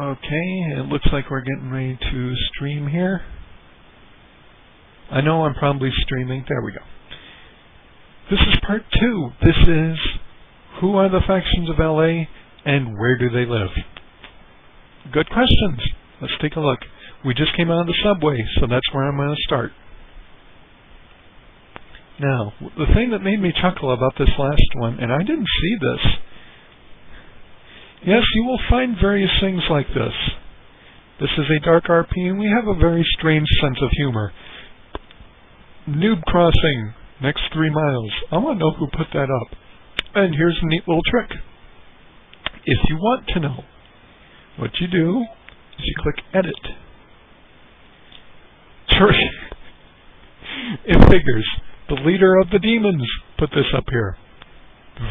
Okay, it looks like we're getting ready to stream here. I know I'm probably streaming. There we go. This is part 2. This is who are the factions of LA and where do they live? Good questions. Let's take a look. We just came out of the subway, so that's where I'm going to start. Now, the thing that made me chuckle about this last one, and I didn't see this. Yes, you will find various things like this. This is a dark RP, and we have a very strange sense of humor. Noob crossing, next 3 miles. I want to know who put that up. And here's a neat little trick. If you want to know, what you do is you click Edit. It figures. The leader of the demons put this up here.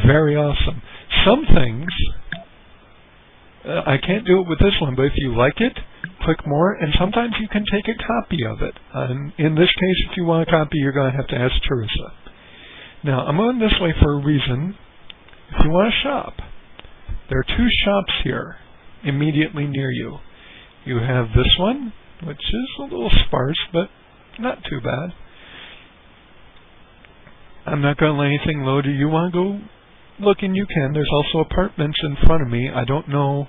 Very awesome. Some things, I can't do it with this one, but if you like it, click more, and sometimes you can take a copy of it. In this case, if you want a copy, you're going to have to ask Teresa. Now, I'm going this way for a reason. If you want to shop, there are 2 shops here immediately near you. You have this one, which is a little sparse, but not too bad. I'm not going to let anything load. If you want to go looking, you can. There's also apartments in front of me. I don't know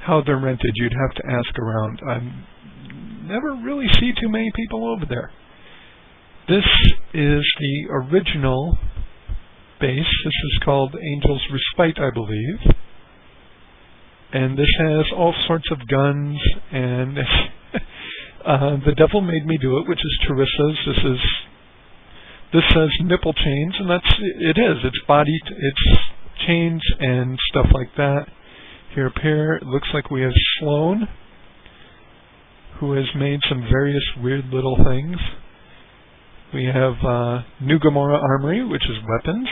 how they're rented. You'd have to ask around. I never really see too many people over there. This is the original base. This is called Angel's Respite, I believe. And this has all sorts of guns, and the devil made me do it, which is Teresa's. This says nipple chains, and it is. It's body, it's chains and stuff like that. Here up here, it looks like we have Sloan, who has made some various weird little things. We have New Gomorrah Armory, which is weapons,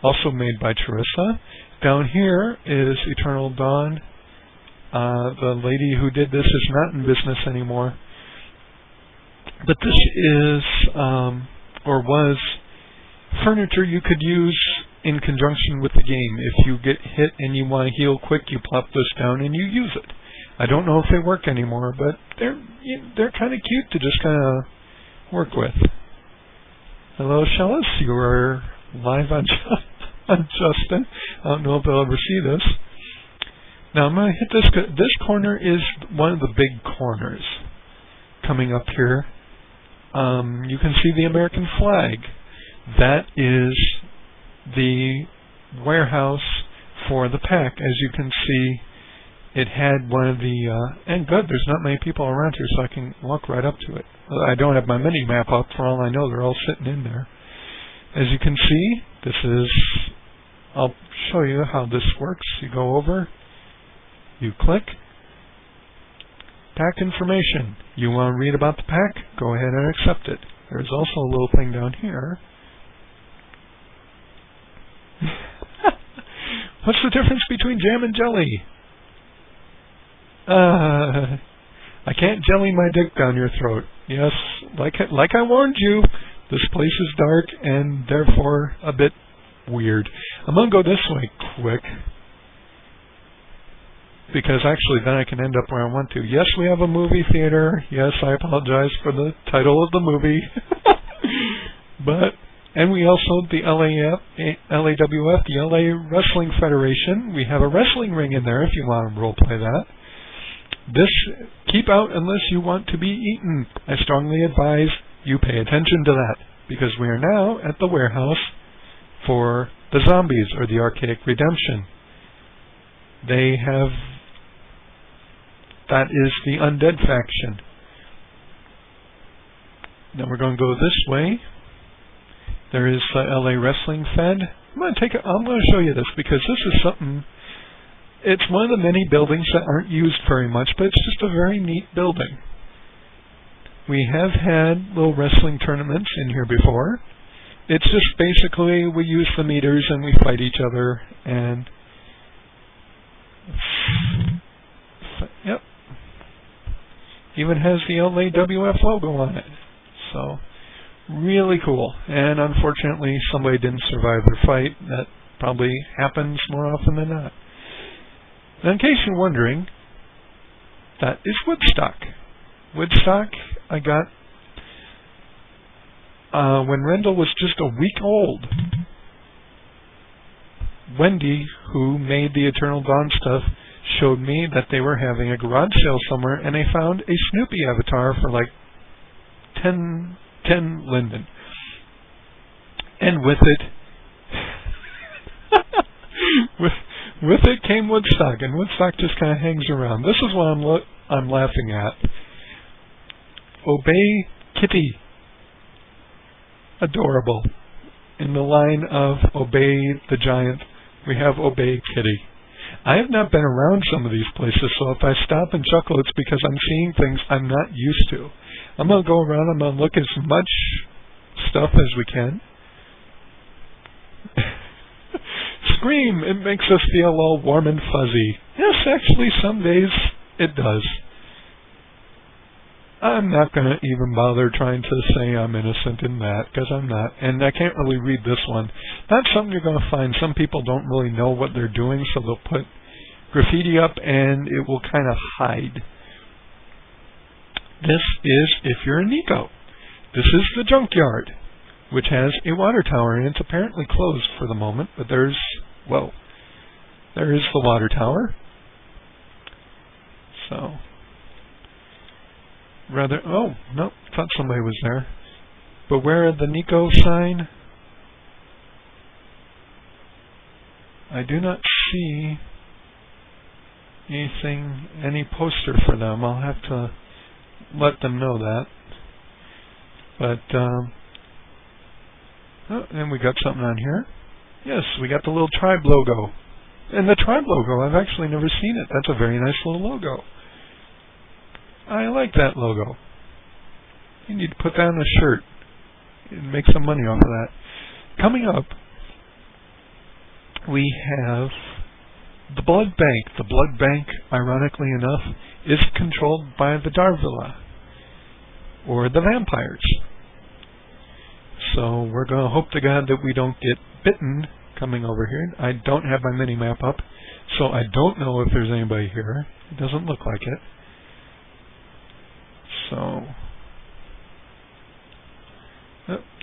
also made by Teresa. Down here is Eternal Dawn. The lady who did this is not in business anymore. But this is, or was, furniture you could use in conjunction with the game. If you get hit and you want to heal quick, you plop this down and you use it. I don't know if they work anymore, but they're kind of cute to just kind of work with. Hello, Shellis. You are live on Justin. I don't know if they'll ever see this. Now I'm going to hit this. This corner is one of the big corners coming up here. You can see the American flag. That is the warehouse for the pack. As you can see, it had one of the, and good, there's not many people around here, so I can walk right up to it. I don't have my mini map up. For all I know, they're all sitting in there. As you can see, this is, I'll show you how this works. You go over, you click, pack information. You want to read about the pack? Go ahead and accept it. There's also a little thing down here. What's the difference between jam and jelly? I can't jelly my dick down your throat. Yes, like I warned you, this place is dark and therefore a bit weird. I'm going to go this way quick, because actually then I can end up where I want to. Yes, we have a movie theater. Yes, I apologize for the title of the movie. And we also, the LAWF, the LA Wrestling Federation. We have a wrestling ring in there if you want to roleplay that. This, keep out unless you want to be eaten. I strongly advise you pay attention to that, because we are now at the warehouse for the zombies, or the Archaic Redemption. They have, that is the undead faction. Now we're going to go this way. There is the LA Wrestling Fed. I'm going to show you this, because this is something, it's one of the many buildings that aren't used very much, but it's just a very neat building. We have had little wrestling tournaments in here before. It's just basically we use the meters and we fight each other, and yep, even has the LAWF logo on it. So really cool. And unfortunately somebody didn't survive their fight. That probably happens more often than not. Now, in case you're wondering, That is Woodstock. Woodstock, I got when Rendell was just a week old. Wendy, who made the Eternal Dawn stuff, showed me that they were having a garage sale somewhere, and they found a Snoopy avatar for like 10 linden. And with it, with it came Woodstock, and Woodstock just kind of hangs around. This is what I'm laughing at. Obey Kitty. Adorable. In the line of Obey the Giant, we have Obey Kitty. I have not been around some of these places, so if I stop and chuckle, it's because I'm seeing things I'm not used to. I'm going to go around, I'm going to look at as much stuff as we can. Scream! It makes us feel all warm and fuzzy. Yes, actually, some days it does. I'm not going to even bother trying to say I'm innocent in that, because I'm not. And I can't really read this one. That's something you're going to find. Some people don't really know what they're doing, so they'll put graffiti up and it will kind of hide. This is If You're a Nico. This is the junkyard, which has a water tower, and it's apparently closed for the moment, but there is the water tower. So... oh, no, thought somebody was there. Beware of the Nico sign. I do not see any poster for them. I'll have to let them know that. But, oh, and we got something on here. Yes, we got the little tribe logo. And the tribe logo, I've actually never seen it. That's a very nice little logo. I like that logo. You need to put that on a shirt and make some money off of that. Coming up, we have the blood bank. The blood bank, ironically enough, is controlled by the Darvilla, or the vampires. So we're going to hope to God that we don't get bitten coming over here. I don't have my mini-map up, so I don't know if there's anybody here. It doesn't look like it. So,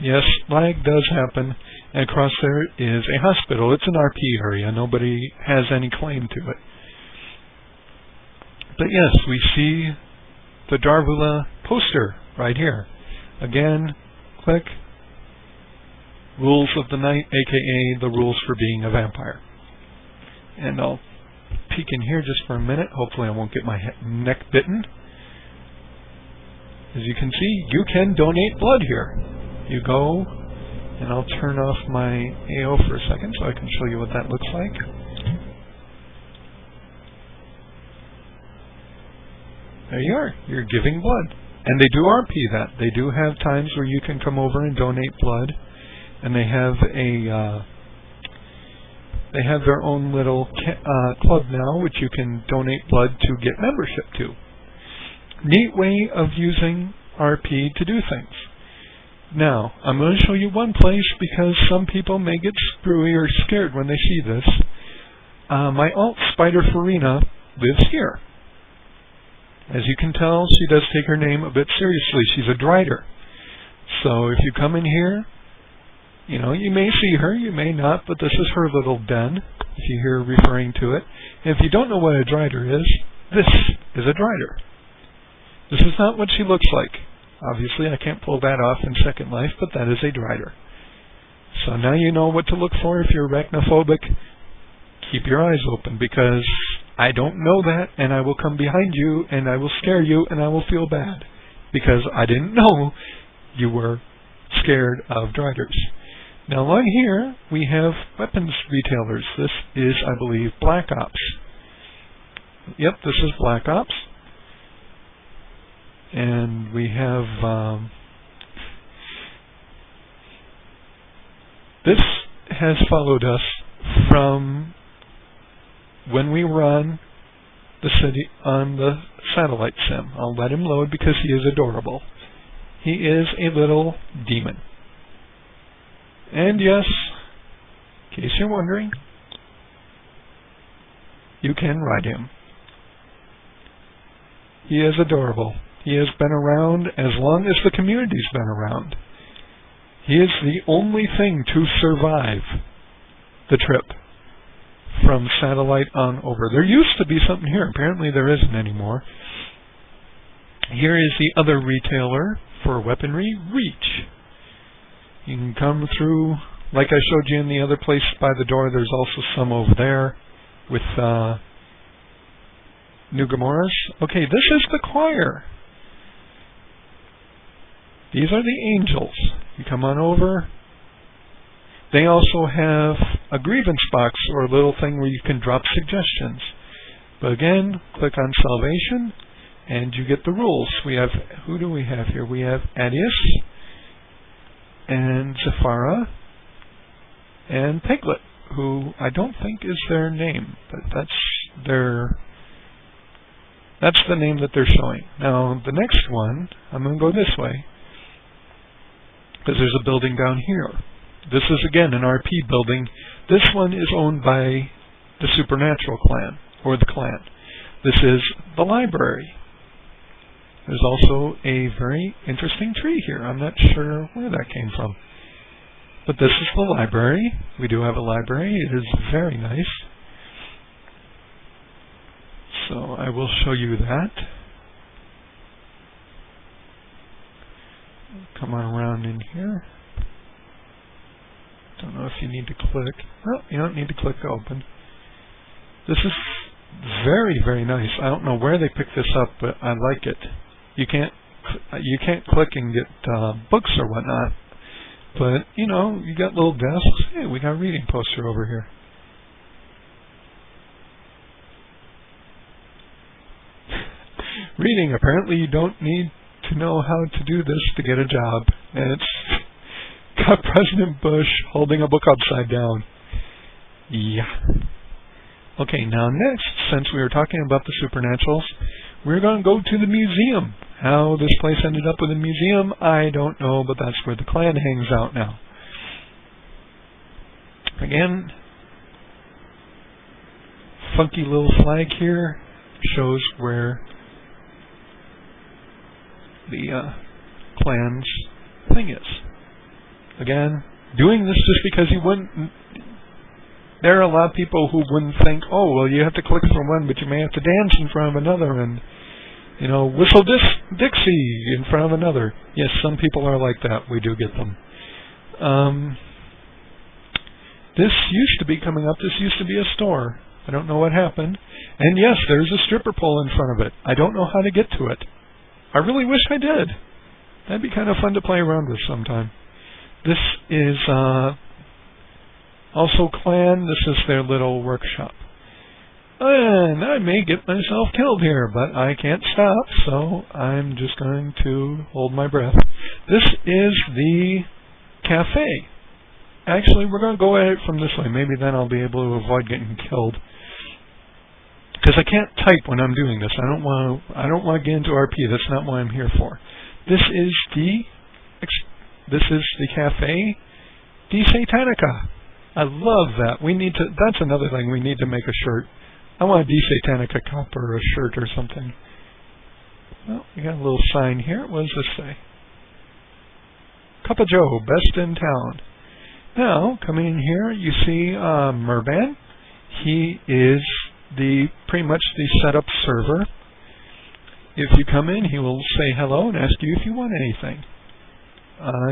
yes, lag does happen, and across there is a hospital. It's an RP area. Nobody has any claim to it. But yes, we see the Darvula poster right here. Again, click. Rules of the Night, aka the rules for being a vampire. And I'll peek in here just for a minute. Hopefully I won't get my neck bitten. As you can see, you can donate blood here. You go, and I'll turn off my AO for a second so I can show you what that looks like. There you are. You're giving blood. And they do RP that. They do have times where you can come over and donate blood. And they have their own little club now, which you can donate blood to get membership to. Neat way of using RP to do things. Now, I'm going to show you one place because some people may get screwy or scared when they see this. My alt, Spider Farina, lives here. As you can tell, she does take her name a bit seriously. She's a Drider. So if you come in here, you know, you may see her, you may not, but this is her little den, if you hear referring to it. And if you don't know what a Drider is, this is a Drider. This is not what she looks like. Obviously, I can't pull that off in Second Life, but that is a Drider. So now you know what to look for if you're arachnophobic. Keep your eyes open, because I don't know that, and I will come behind you, and I will scare you, and I will feel bad, because I didn't know you were scared of Driders. Now along here, we have weapons retailers. This is, I believe, Black Ops. Yep, this is Black Ops. And we have, this has followed us from when we run the city on the satellite sim. I'll let him load because he is adorable. He is a little demon. And yes, in case you're wondering, you can ride him. He is adorable. He has been around as long as the community's been around. He is the only thing to survive the trip from satellite on over. There used to be something here. Apparently there isn't anymore. Here is the other retailer for weaponry, Reach. You can come through, like I showed you in the other place by the door. There's also some over there with New Gamoras. Okay, this is the choir. These are the angels. You come on over. They also have a grievance box or a little thing where you can drop suggestions. But again, click on Salvation and you get the rules. We have, who do we have here? We have Adius and Zafara and Piglet, who I don't think is their name, but that's the name that they're showing. Now the next one, I'm going to go this way, because there's a building down here. This is again an RP building. This one is owned by the Supernatural clan, or the clan. This is the library. There's also a very interesting tree here. I'm not sure where that came from. But this is the library. We do have a library. It is very nice. So I will show you that. Come on around in here. Don't know if you need to click. No, you don't need to click to open. This is very, very nice. I don't know where they picked this up, but I like it. You can't click and get books or whatnot, but you know, you got little desks. Hey, we got a reading poster over here. Reading. Apparently, you don't need to know how to do this to get a job, and it's got President Bush holding a book upside down. Yeah. Okay, now next, since we were talking about the Supernaturals, we're going to go to the museum. How this place ended up with a museum, I don't know, but that's where the clan hangs out now. Again, funky little flag here shows where the clan's thing is. Again, doing this just because you wouldn't... There are a lot of people who wouldn't think, oh, well, you have to click for one, but you may have to dance in front of another, and, you know, whistle Dixie in front of another. Yes, some people are like that. We do get them. This used to be coming up. This used to be a store. I don't know what happened. And yes, there's a stripper pole in front of it. I don't know how to get to it. I really wish I did. That'd be kind of fun to play around with sometime. This is also clan. This is their little workshop. And I may get myself killed here, but I can't stop, so I'm just going to hold my breath. This is the cafe. Actually, we're going to go at it from this way. Maybe then I'll be able to avoid getting killed. Because I can't type when I'm doing this. I don't want to get into RP. That's not what I'm here for. This is the cafe Di Satanica. I love that. That's another thing. We need to make a shirt. I want a Di Satanica cup or a shirt or something. Well, we got a little sign here. What does this say? Cup of Joe, best in town. Now, coming in here, you see Merban. He is pretty much the setup server. If you come in, he will say hello and ask you if you want anything.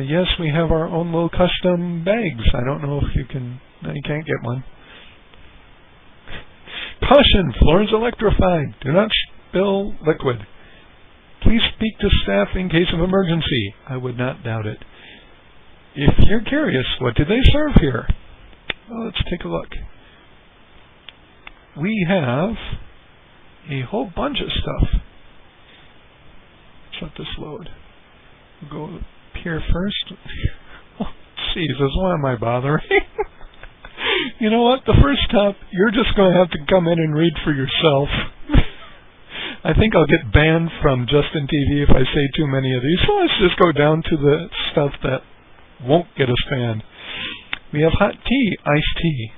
Yes, we have our own little custom bags. I don't know if you can... No, you can't get one. Caution! Floor is electrified. Do not spill liquid. Please speak to staff in case of emergency. I would not doubt it. If you're curious, what do they serve here? Well, let's take a look. We have a whole bunch of stuff. Let's let this load. We'll go here first. Oh, Jesus, why am I bothering? You know what? The first stop, you're just going to have to come in and read for yourself. I think I'll get banned from Justin TV if I say too many of these. So let's just go down to the stuff that won't get us banned. We have hot tea, iced tea.